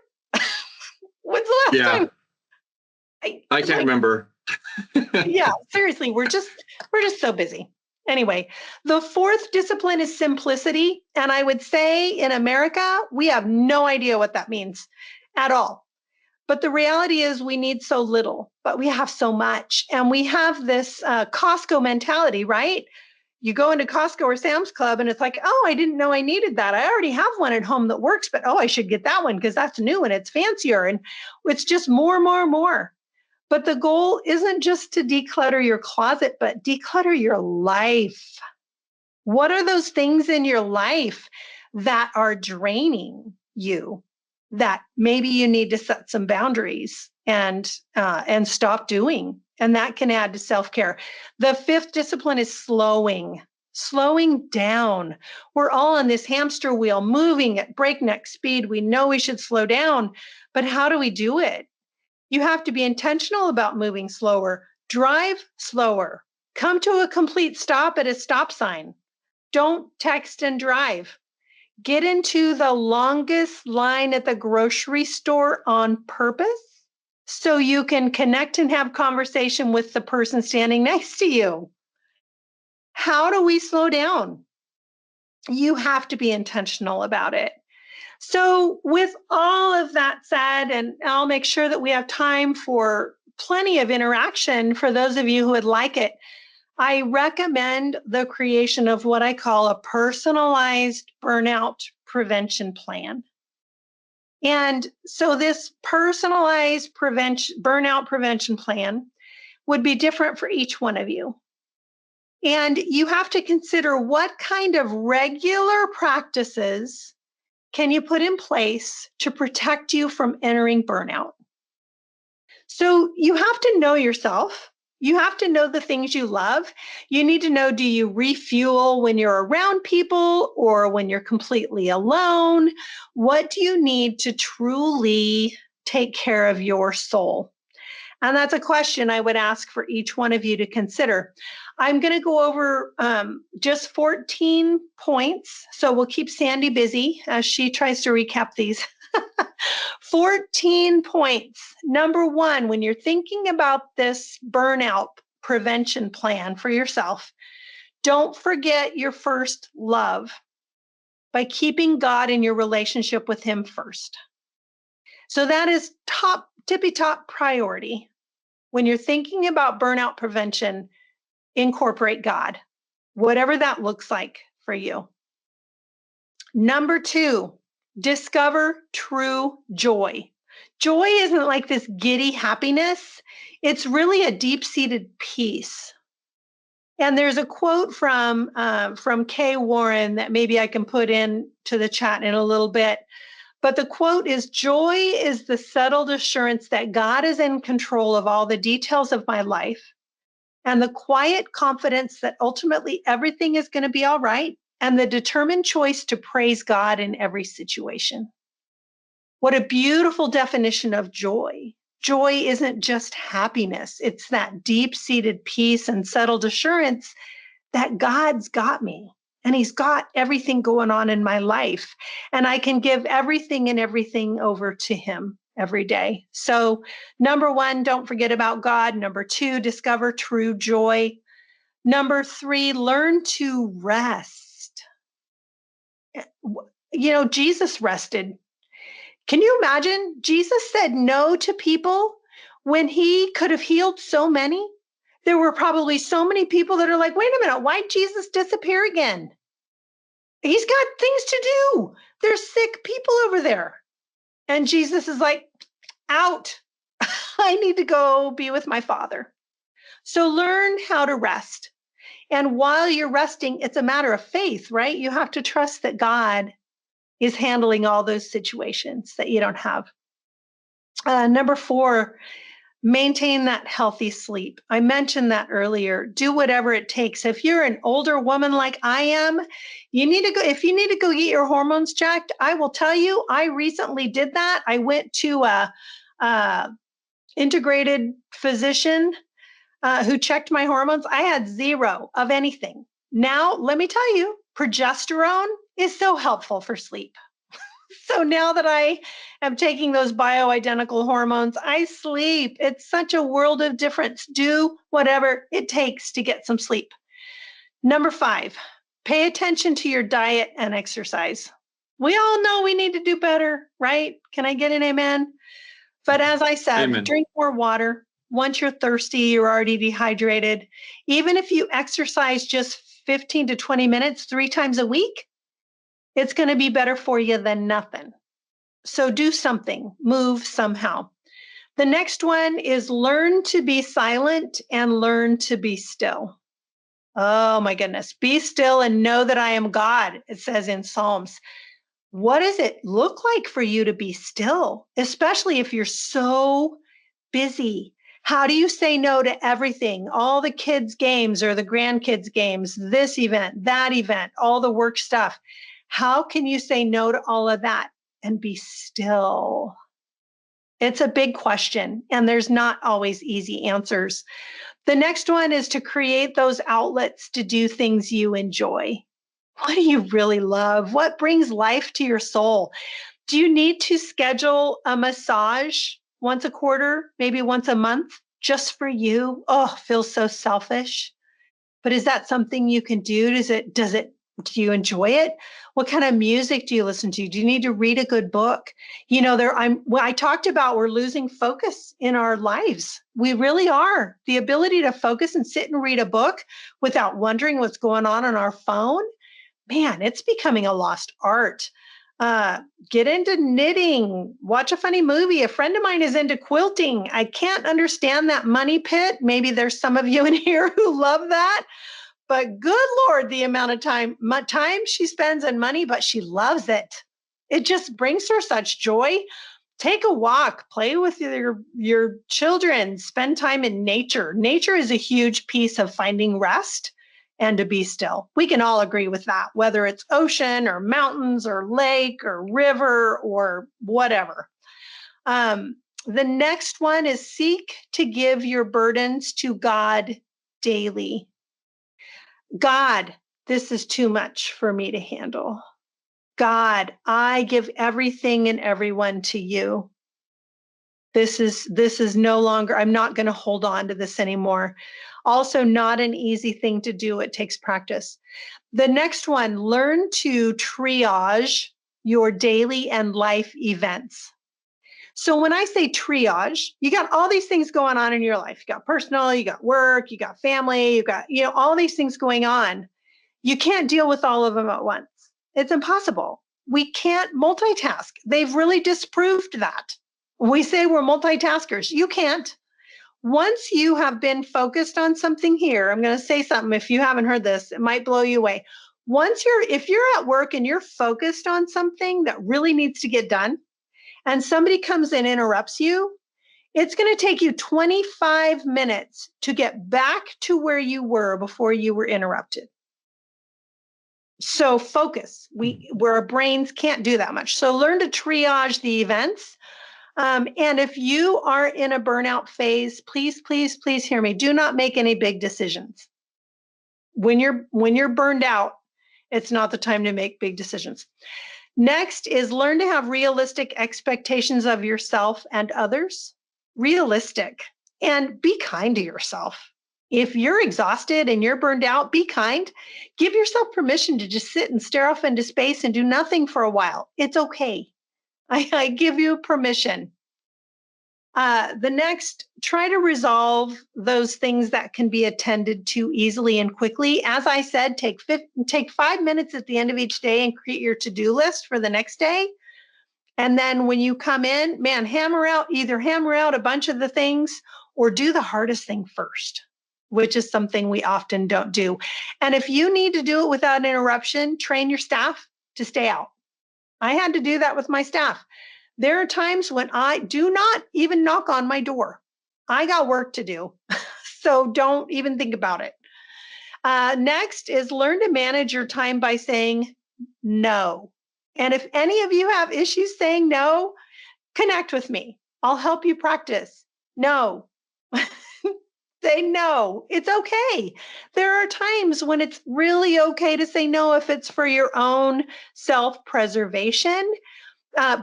When's the last time? I can't remember. Yeah, seriously, we're just so busy. Anyway, the fourth discipline is simplicity. And I would say in America, we have no idea what that means at all. But the reality is we need so little, but we have so much. And we have this Costco mentality, right? You go into Costco or Sam's Club and it's like, oh, I didn't know I needed that. I already have one at home that works, but oh, I should get that one because that's new and it's fancier. And it's just more. But the goal isn't just to declutter your closet, but declutter your life. What are those things in your life that are draining you that maybe you need to set some boundaries and stop doing? And that can add to self-care. The fifth discipline is slowing down. We're all on this hamster wheel, moving at breakneck speed. We know we should slow down, but how do we do it? You have to be intentional about moving slower, drive slower, come to a complete stop at a stop sign. Don't text and drive. Get into the longest line at the grocery store on purpose so you can connect and have conversation with the person standing next to you. How do we slow down? You have to be intentional about it. So with all of that said, and I'll make sure that we have time for plenty of interaction for those of you who would like it, I recommend the creation of what I call a personalized burnout prevention plan. And so this personalized burnout prevention plan would be different for each one of you. And you have to consider what kind of regular practices can you put in place to protect you from entering burnout? So you have to know yourself. You have to know the things you love. You need to know, do you refuel when you're around people or when you're completely alone? What do you need to truly take care of your soul? And that's a question I would ask for each one of you to consider. I'm going to go over just 14 points. So we'll keep Sandy busy as she tries to recap these. 14 points. Number one, when you're thinking about this burnout prevention plan for yourself, don't forget your first love by keeping God in your relationship with Him first. So that is tippy top priority. When you're thinking about burnout prevention, incorporate God, whatever that looks like for you. Number two, discover true joy. Joy isn't like this giddy happiness. It's really a deep-seated peace. And there's a quote from Kay Warren that maybe I can put into the chat in a little bit. But the quote is, joy is the settled assurance that God is in control of all the details of my life, and the quiet confidence that ultimately everything is going to be all right, and the determined choice to praise God in every situation. What a beautiful definition of joy. Joy isn't just happiness. It's that deep-seated peace and settled assurance that God's got me and He's got everything going on in my life. And I can give everything and everything over to Him every day. So, number one, don't forget about God. Number two, discover true joy. Number three, learn to rest. Jesus rested. Can you imagine? Jesus said no to people when He could have healed so many. There were probably so many people that are like, wait a minute, why'd Jesus disappear again? He's got things to do. There's sick people over there. And Jesus is like, out. I need to go be with my Father. So learn how to rest. And while you're resting, it's a matter of faith, right? You have to trust that God is handling all those situations that you don't have. Number four, maintain that healthy sleep. I mentioned that earlier. Do whatever it takes. If you're an older woman like I am, if you need to go get your hormones checked, I will tell you, I recently did that. I went to a integrated physician who checked my hormones. I had zero of anything. Now, let me tell you, progesterone is so helpful for sleep. So now that I am taking those bioidentical hormones, I sleep. It's such a world of difference. Do whatever it takes to get some sleep. Number five, pay attention to your diet and exercise. We all know we need to do better, right? Can I get an amen? But as I said, Amen. Drink more water. Once you're thirsty, you're already dehydrated. Even if you exercise just 15 to 20 minutes 3 times a week, it's going to be better for you than nothing. So do something, move somehow. The next one is learn to be silent and learn to be still. Oh my goodness. Be still and know that I am God, it says in Psalms. What does it look like for you to be still, especially if you're so busy? How do you say no to everything? All the kids' games or the grandkids' games, this event, that event, all the work stuff. How can you say no to all of that and be still? It's a big question, and there's not always easy answers. The next one is to create those outlets to do things you enjoy. What do you really love? What brings life to your soul? Do you need to schedule a massage once a quarter, maybe once a month, just for you? Oh, feels so selfish. But is that something you can do? Do you enjoy it? What kind of music do you listen to? Do you need to read a good book? I talked about we're losing focus in our lives. We really are. The ability to focus and sit and read a book without wondering what's going on our phone, man, it's becoming a lost art. Get into knitting, watch a funny movie. A friend of mine is into quilting. I can't understand that money pit. Maybe there's some of you in here who love that. But good Lord, the amount of time she spends and money, but she loves it. It just brings her such joy. Take a walk, play with your children, spend time in nature. Nature is a huge piece of finding rest and to be still. We can all agree with that, whether it's ocean or mountains or lake or river or whatever. The next one is seek to give your burdens to God daily. God, this is too much for me to handle. God, I give everything and everyone to you. This is no longer, I'm not going to hold on to this anymore. Also, not an easy thing to do. It takes practice. The next one, learn to triage your daily and life events. So when I say triage, you got all these things going on in your life. You got personal, you got work, you got family, you got, all these things going on. You can't deal with all of them at once. It's impossible. We can't multitask. They've really disproved that. We say we're multitaskers. You can't. Once you have been focused on something here, I'm going to say something. If you haven't heard this, it might blow you away. If you're at work and you're focused on something that really needs to get done, and somebody comes in and interrupts you, it's going to take you 25 minutes to get back to where you were before you were interrupted. So focus, where our brains can't do that much. So learn to triage the events. And if you are in a burnout phase, please, please, please hear me. Do not make any big decisions. When you're burned out, it's not the time to make big decisions. Next is learn to have realistic expectations of yourself and others. Realistic. And be kind to yourself. If you're exhausted and you're burned out, be kind. Give yourself permission to just sit and stare off into space and do nothing for a while. It's okay. I give you permission. The next, try to resolve those things that can be attended to easily and quickly. As I said, take 5 minutes at the end of each day and create your to-do list for the next day. And then when you come in, either hammer out a bunch of the things or do the hardest thing first, which is something we often don't do. And if you need to do it without interruption, train your staff to stay out. I had to do that with my staff. There are times when I do not even knock on my door. I got work to do, so don't even think about it. Next is learn to manage your time by saying no. And if any of you have issues saying no, connect with me. I'll help you practice. No. Say no. It's okay. There are times when it's really okay to say no if it's for your own self-preservation.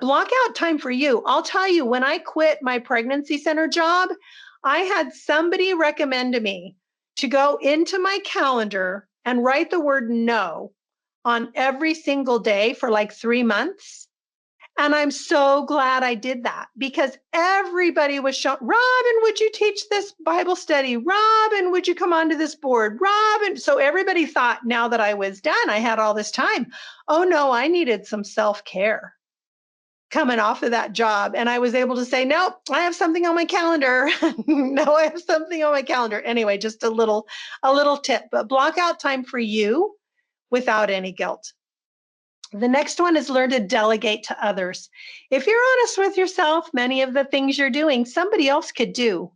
Block out time for you. I'll tell you, when I quit my pregnancy center job, I had somebody recommend to me to go into my calendar and write the word no on every single day for like 3 months. And I'm so glad I did that because everybody was showing, Robin, would you teach this Bible study? Robin, would you come onto this board? Robin. So everybody thought now that I was done, I had all this time. Oh no, I needed some self-care coming off of that job. And I was able to say, nope, I have something on my calendar. No, I have something on my calendar. Anyway, just a little tip, but block out time for you without any guilt. The next one is learn to delegate to others. If you're honest with yourself, many of the things you're doing, somebody else could do,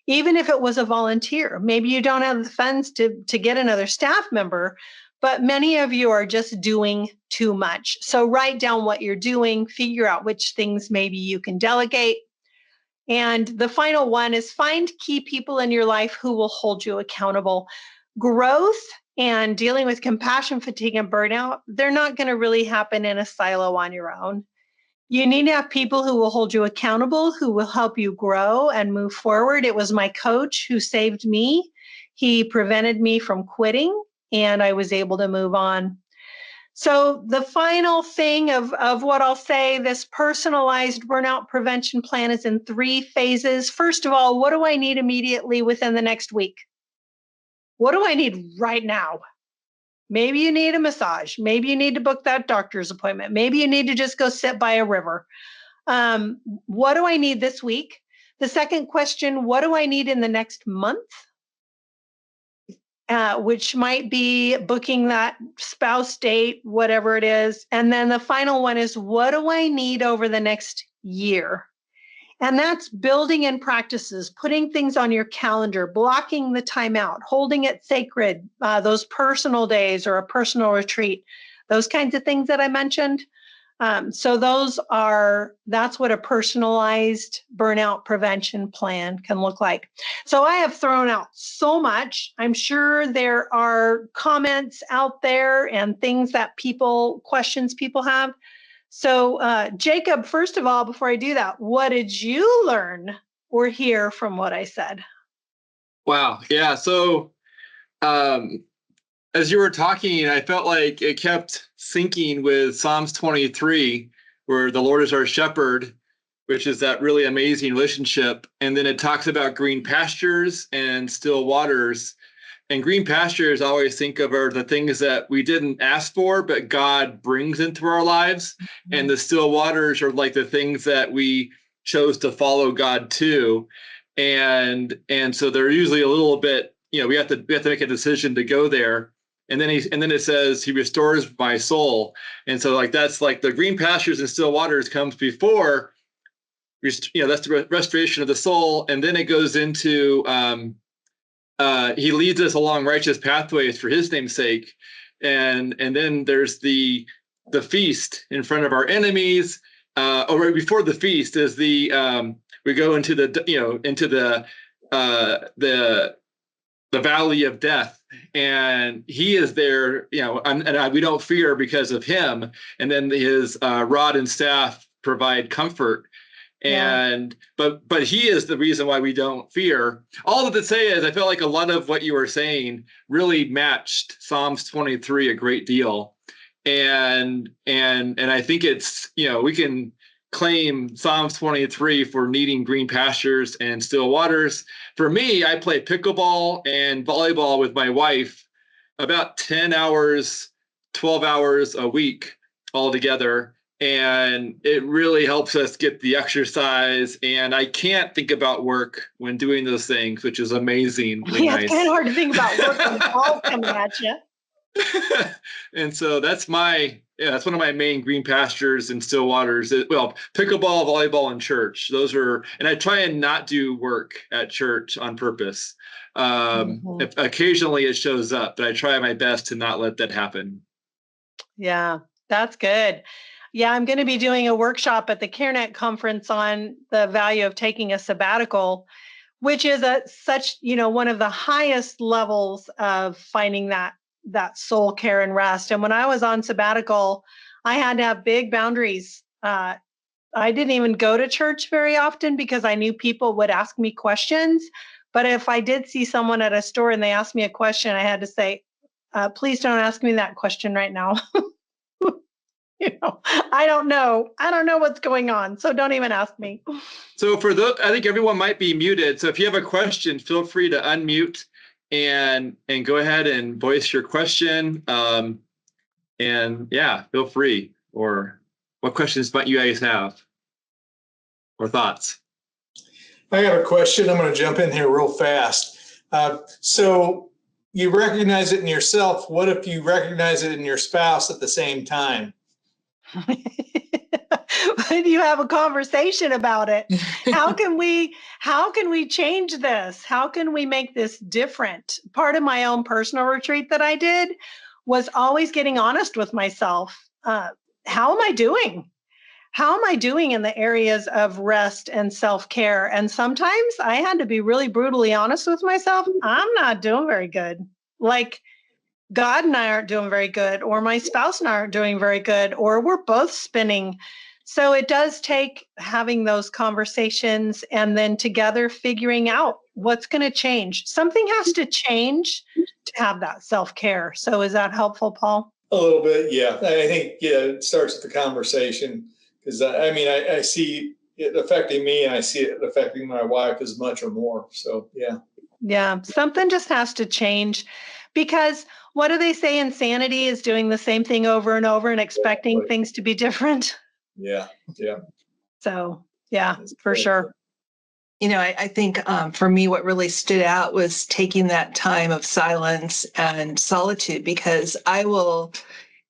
even if it was a volunteer. Maybe you don't have the funds to get another staff member, but many of you are just doing too much. So write down what you're doing, figure out which things maybe you can delegate. And the final one is find key people in your life who will hold you accountable. Growth and dealing with compassion fatigue and burnout, they're not going to really happen in a silo on your own. You need to have people who will hold you accountable, who will help you grow and move forward. It was my coach who saved me. He prevented me from quitting, and I was able to move on. So the final thing of what I'll say, this personalized burnout prevention plan is in 3 phases. First of all, what do I need immediately within the next week? What do I need right now? Maybe you need a massage. Maybe you need to book that doctor's appointment. Maybe you need to just go sit by a river. What do I need this week? The second question, what do I need in the next month? which might be booking that spouse date, whatever it is. And then the final one is, what do I need over the next year? And that's building in practices, putting things on your calendar, blocking the time out, holding it sacred, those personal days or a personal retreat, those kinds of things that I mentioned. So that's what a personalized burnout prevention plan can look like. So I have thrown out so much. I'm sure there are comments out there and questions people have. So Jacob, first of all, before I do that, what did you learn or hear from what I said? Wow. Yeah. So as you were talking, I felt like it kept syncing with Psalms 23, where the Lord is our shepherd, which is that really amazing relationship. And then it talks about green pastures and still waters. And green pastures, I always think of, are the things that we didn't ask for, but God brings into our lives. Mm-hmm. And the still waters are like the things that we chose to follow God to. And so they're usually a little bit, we have to make a decision to go there. And then it says he restores my soul. And so that's like the green pastures and still waters comes before, that's the restoration of the soul. And then it goes into, he leads us along righteous pathways for his name's sake. And then there's the feast in front of our enemies. Right before the feast is we go into the valley of death, and he is there, we don't fear because of him. And then his rod and staff provide comfort. And but he is the reason why we don't fear. All of it to say is, I felt like a lot of what you were saying really matched Psalms 23 a great deal. And I think it's, we can claim Psalms 23 for needing green pastures and still waters. For me, I play pickleball and volleyball with my wife about 10 hours, 12 hours a week altogether. And it really helps us get the exercise. And I can't think about work when doing those things, which is amazingly nice. It's kind of hard to think about work when it's all coming at you. And so that's one of my main green pastures and still waters. Well, pickleball, volleyball, and church. Those are, and I try and not do work at church on purpose. Occasionally it shows up, but I try my best to not let that happen. Yeah, that's good. Yeah, I'm going to be doing a workshop at the CareNet conference on the value of taking a sabbatical, which is one of the highest levels of finding that soul care and rest. And when I was on sabbatical, I had to have big boundaries. I didn't even go to church very often because I knew people would ask me questions. But if I did see someone at a store and they asked me a question, I had to say, please don't ask me that question right now. I don't know. I don't know what's going on. So don't even ask me. So I think everyone might be muted. So if you have a question, feel free to unmute and go ahead and voice your question. Feel free. Or what questions might you guys have or thoughts? I got a question. I'm going to jump in here real fast. So you recognize it in yourself. What if you recognize it in your spouse at the same time? When you have a conversation about it, how can we change this? How can we make this different? Part of my own personal retreat that I did was always getting honest with myself. How am I doing? How am I doing in the areas of rest and self-care? And sometimes I had to be really brutally honest with myself. I'm not doing very good. Like, God and I aren't doing very good, or my spouse and I aren't doing very good, or we're both spinning. So it does take having those conversations and then together figuring out what's going to change. Something has to change to have that self-care. So is that helpful, Paul? A little bit, yeah. I think, it starts with the conversation, because I see it affecting me and I see it affecting my wife as much or more. So, yeah. Yeah, something just has to change, because what do they say? Insanity is doing the same thing over and over and expecting things to be different. Yeah. So, yeah, for sure. I think for me, what really stood out was taking that time of silence and solitude, because I will,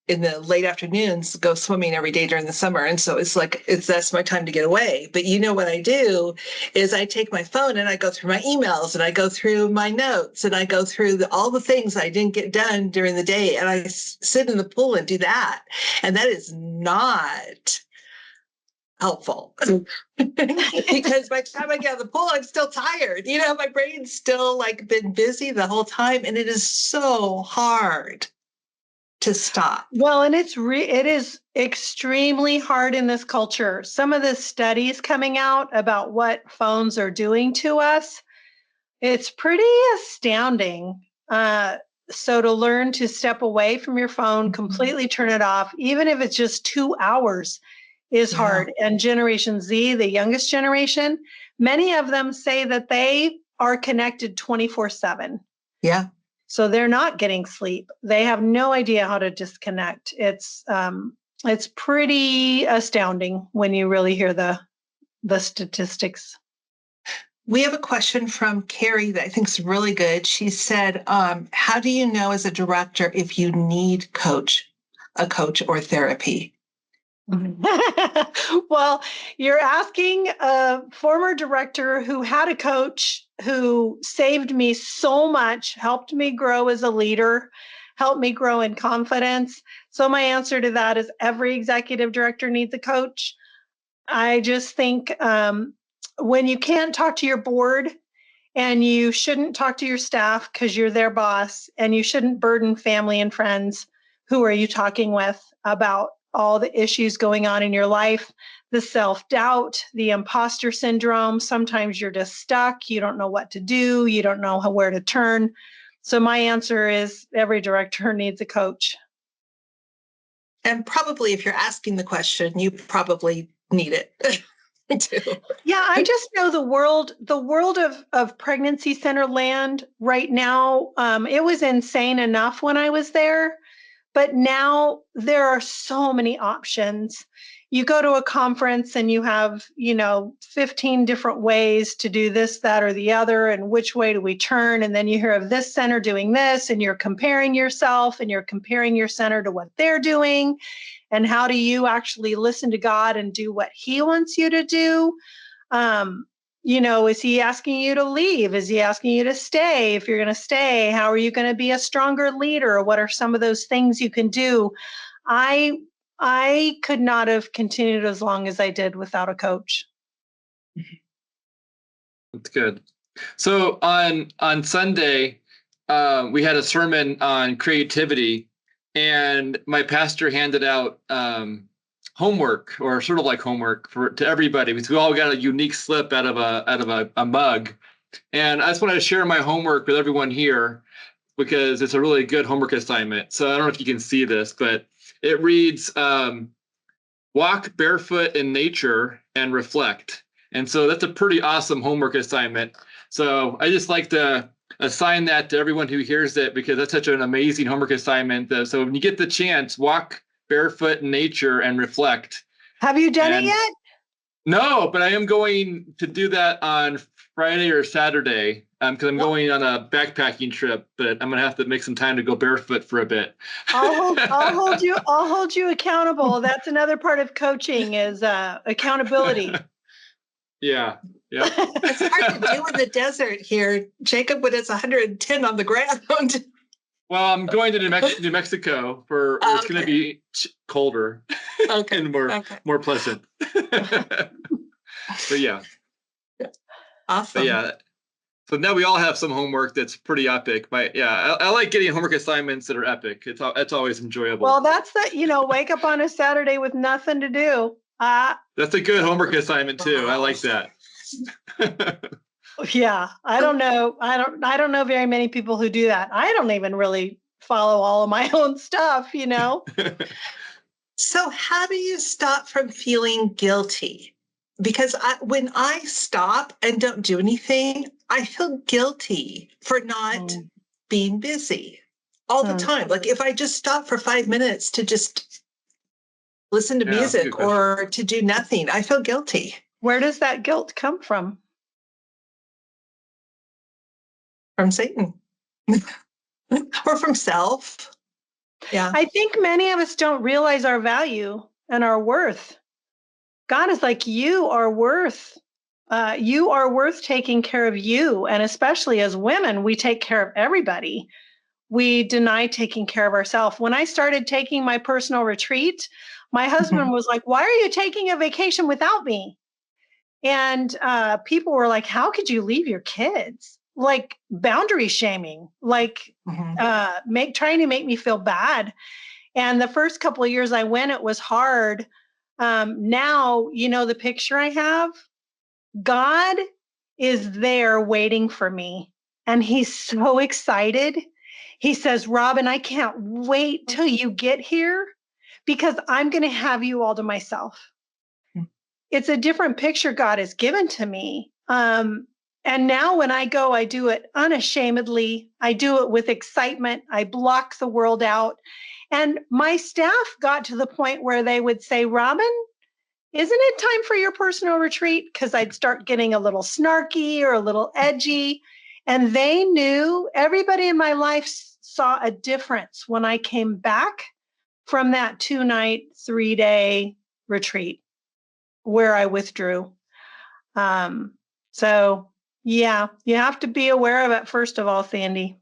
in the late afternoons, go swimming every day during the summer. And so that's my time to get away. But what I do is I take my phone and I go through my emails and I go through my notes and I go through all the things I didn't get done during the day. And I sit in the pool and do that. And that is not helpful because by the time I get out of the pool, I'm still tired. My brain's still been busy the whole time. And it is so hard to stop. Well, and it is extremely hard in this culture. Some of the studies coming out about what phones are doing to us, it's pretty astounding. So to learn to step away from your phone, completely turn it off, even if it's just 2 hours, is hard. And Generation Z, the youngest generation, many of them say that they are connected 24/7. Yeah. So they're not getting sleep. They have no idea how to disconnect. It's pretty astounding when you really hear the statistics. We have a question from Carrie that I think is really good. She said, how do you know as a director if you need a coach or therapy? Well, you're asking a former director who had a coach who saved me so much, helped me grow as a leader, helped me grow in confidence. So my answer to that is every executive director needs a coach. I just think when you can't talk to your board, and you shouldn't talk to your staff because you're their boss, and you shouldn't burden family and friends, who are you talking with about all the issues going on in your life, the self-doubt, the imposter syndrome. Sometimes you're just stuck. You don't know what to do. You don't know where to turn. So my answer is every director needs a coach. And probably if you're asking the question, you probably need it. Too. Yeah, I just know the world of pregnancy center land right now, it was insane enough when I was there. But now there are so many options. You go to a conference and you have, 15 different ways to do this, that, or the other, and which way do we turn? And then you hear of this center doing this, and you're comparing yourself and you're comparing your center to what they're doing. And how do you actually listen to God and do what He wants you to do? Is He asking you to leave? Is He asking you to stay? If you're going to stay, how are you going to be a stronger leader? What are some of those things you can do? I could not have continued as long as I did without a coach. That's good. So on Sunday, we had a sermon on creativity, and my pastor handed out homework, or sort of like homework to everybody, because we all got a unique slip out of a mug. And I just want to share my homework with everyone here because it's a really good homework assignment. So I don't know if you can see this, but it reads, walk barefoot in nature and reflect. And so that's a pretty awesome homework assignment. So I just like to assign that to everyone who hears it, because that's such an amazing homework assignment. So when you get the chance, walk barefoot in nature and reflect. Have you done it yet? No, but I am going to do that on Friday or Saturday, because I'm going on a backpacking trip, but I'm gonna have to make some time to go barefoot for a bit. I'll hold you accountable. That's another part of coaching is accountability. Yeah. It's hard to do in the desert here, Jacob, when it's 110 on the ground. Well, I'm going to New Mexico where it's going to be colder and more pleasant. But yeah. Awesome. But yeah. So now we all have some homework that's pretty epic. I like getting homework assignments that are epic. It's always enjoyable. Well, that's wake up on a Saturday with nothing to do. That's a good homework assignment too. I like that. Yeah, I don't know. I don't know very many people who do that. I don't even really follow all of my own stuff, So how do you stop from feeling guilty? Because when I stop and don't do anything, I feel guilty for not being busy all the time. Like if I just stop for 5 minutes to just listen to music or to do nothing, I feel guilty. Where does that guilt come from? from Satan or from self. Yeah. I think many of us don't realize our value and our worth. God is like, you are worth taking care of you. And especially as women, we take care of everybody. We deny taking care of ourselves. When I started taking my personal retreat, my husband was like, why are you taking a vacation without me? And people were like, how could you leave your kids? Like boundary shaming, like trying to make me feel bad. And the first couple of years I went, it was hard. Now, the picture I have, God is there waiting for me. And he's so excited. He says, Robin, I can't wait till you get here because I'm going to have you all to myself. It's a different picture God has given to me. And now when I go, I do it unashamedly. I do it with excitement. I block the world out. And my staff got to the point where they would say, Robin, isn't it time for your personal retreat? Because I'd start getting a little snarky or a little edgy. And they knew, everybody in my life saw a difference when I came back from that 2-night, 3-day retreat where I withdrew. So yeah, you have to be aware of it, first of all, Sandy.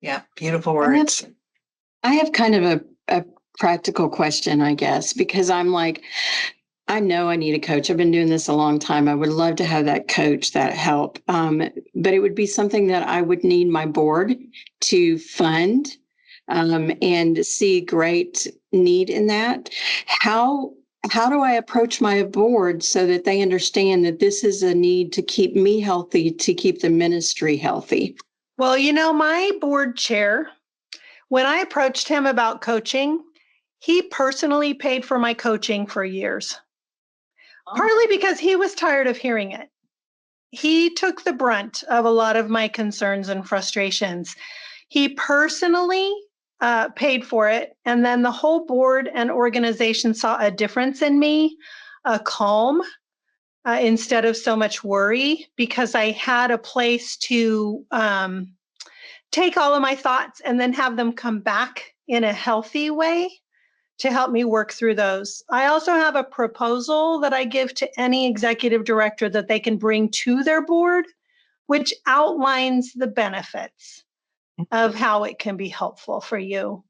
Yeah, beautiful words. I have kind of a practical question, I guess, because I'm like, I know I need a coach. I've been doing this a long time. I would love to have that coach, that help. But it would be something that I would need my board to fund and see great need in that. How do I approach my board so that they understand that this is a need to keep me healthy, to keep the ministry healthy? Well, my board chair, when I approached him about coaching, he personally paid for my coaching for years, partly because he was tired of hearing it. He took the brunt of a lot of my concerns and frustrations. He personally paid for it. And then the whole board and organization saw a difference in me, a calm instead of so much worry, because I had a place to take all of my thoughts and then have them come back in a healthy way to help me work through those. I also have a proposal that I give to any executive director that they can bring to their board, which outlines the benefits of how it can be helpful for you.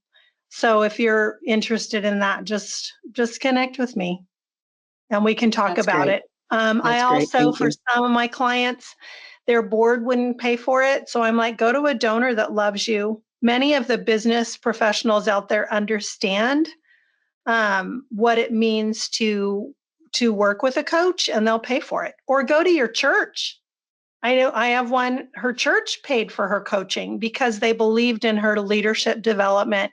So if you're interested in that, just connect with me and we can talk about it. I also, for some of my clients, their board wouldn't pay for it. So I'm like, go to a donor that loves you. Many of the business professionals out there understand what it means to work with a coach, and they'll pay for it. Or go to your church. I know I have one, her church paid for her coaching because they believed in her leadership development.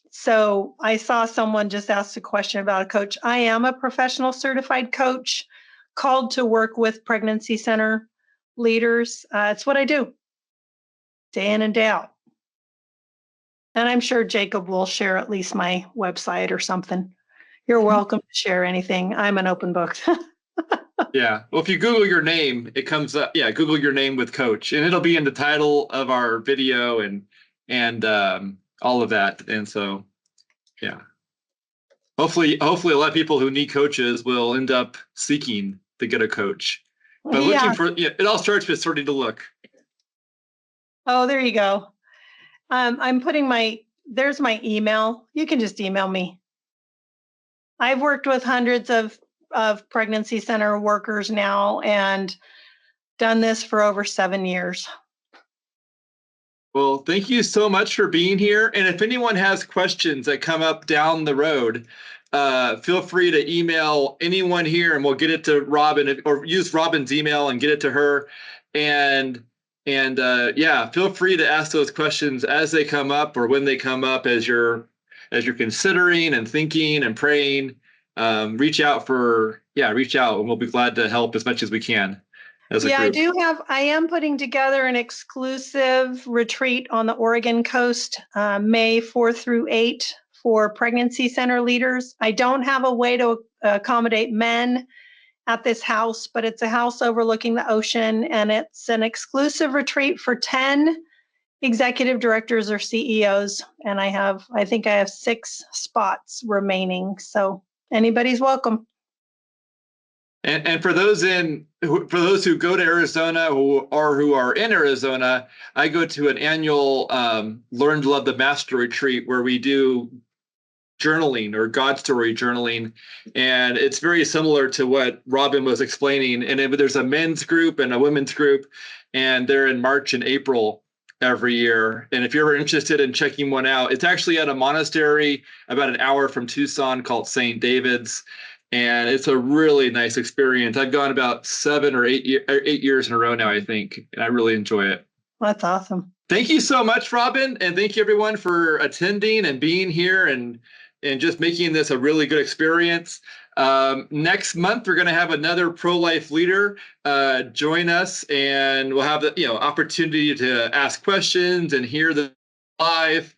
So I saw someone just ask a question about a coach. I am a professional certified coach called to work with pregnancy center leaders. It's what I do day in and day out. And I'm sure Jacob will share at least my website or something. You're welcome to share anything. I'm an open book. Yeah. Well, if you Google your name, it comes up. Yeah. Google your name with coach, and it'll be in the title of our video and all of that. And so, yeah. Hopefully a lot of people who need coaches will end up seeking to get a coach. But looking for, it all starts with starting to look. Oh, there you go. I'm putting there's my email. You can just email me. I've worked with hundreds of pregnancy center workers now and done this for over 7 years. Well, thank you so much for being here. And if anyone has questions that come up down the road, feel free to email anyone here and we'll get it to Robin, or use Robin's email and get it to her. And yeah, feel free to ask those questions as they come up or when they come up as you're considering and thinking and praying. Reach out and we'll be glad to help as much as we can. I am putting together an exclusive retreat on the Oregon coast, May 4th through 8 for pregnancy center leaders. I don't have a way to accommodate men at this house, but it's a house overlooking the ocean, and it's an exclusive retreat for 10 executive directors or CEOs. And I think I have 6 spots remaining. So anybody's welcome. And for those who go to Arizona who are in Arizona, I go to an annual Learn to Love the Master retreat where we do journaling or God story journaling. And it's very similar to what Robin was explaining. And there's a men's group and a women's group, and they're in March and April every year. And if you're ever interested in checking one out, it's actually at a monastery about an hour from Tucson called St. David's. And it's a really nice experience. I've gone about 7 or 8 years in a row now, I think, and I really enjoy it. That's awesome. Thank you so much, Robin, and thank you everyone for attending and being here and just making this a really good experience. Next month, we're going to have another pro-life leader join us, and we'll have the opportunity to ask questions and hear them live.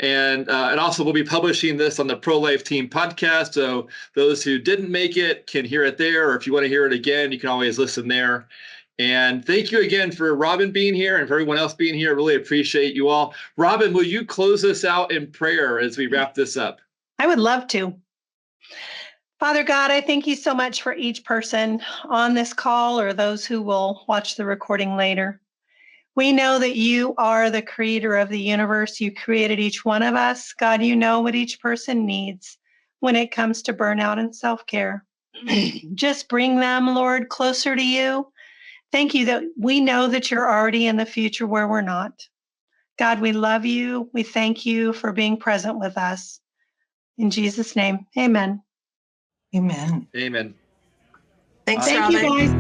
And also we'll be publishing this on the Pro-Life Team podcast. So those who didn't make it can hear it there, or if you want to hear it again, you can always listen there. And thank you again for Robin being here and for everyone else being here. I really appreciate you all. Robin, will you close us out in prayer as we wrap this up? I would love to. Father God, I thank you so much for each person on this call or those who will watch the recording later. We know that you are the creator of the universe. You created each one of us. God, you know what each person needs when it comes to burnout and self-care. Just bring them, Lord, closer to you. Thank you that we know that you're already in the future where we're not. God, we love you. We thank you for being present with us. In Jesus' name, amen. Amen. Amen. Thanks, Thank Robin. you, guys.